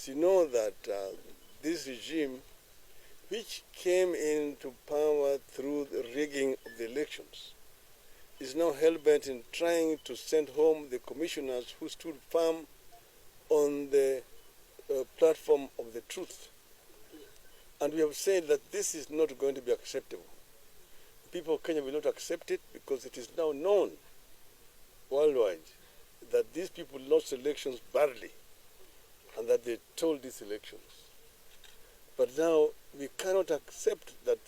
you know that this regime, which came into power through the rigging of the elections, is now hell-bent in trying to send home the commissioners who stood firm on the platform of the truth. And we have said that this is not going to be acceptable. The people of Kenya will not accept it because it is now known worldwide that these people lost elections badly and that they told these elections. But now we cannot accept that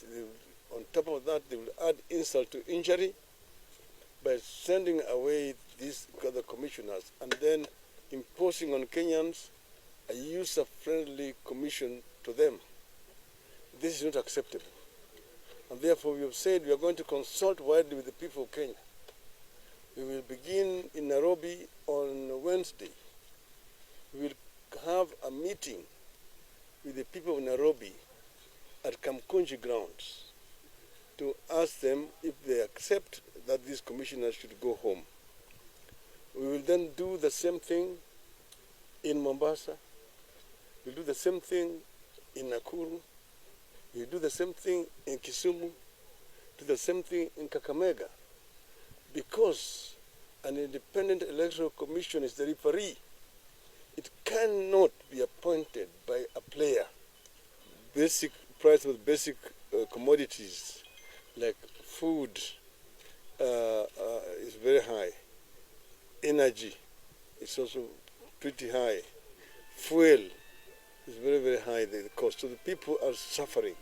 on top of that they will add insult to injury by sending away these other commissioners and then imposing on Kenyans a user-friendly commission to them. This is not acceptable. And therefore we have said we are going to consult widely with the people of Kenya. We will begin in Nairobi on Wednesday. We will have a meeting with the people of Nairobi at Kamkunji grounds to ask them if they accept that these commissioners should go home. We will then do the same thing in Mombasa. We'll do the same thing in Nakuru. We'll do the same thing in Kisumu. Do the same thing in Kakamega. Because an independent electoral commission is the referee. It cannot be appointed by a player. Basic price of basic commodities like food is very high. Energy is also pretty high. Fuel is very, very high, the cost. So the people are suffering.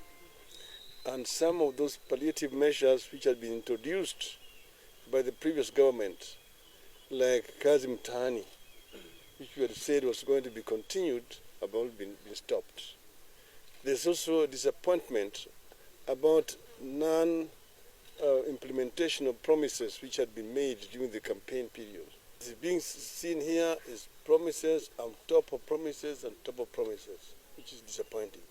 And some of those palliative measures which had been introduced by the previous government, like Kazi Mtaani, which we had said was going to be continued, have all been stopped. There's also a disappointment about non-implementation of promises which had been made during the campaign period. What is being seen here is promises on top of promises on top of promises, which is disappointing.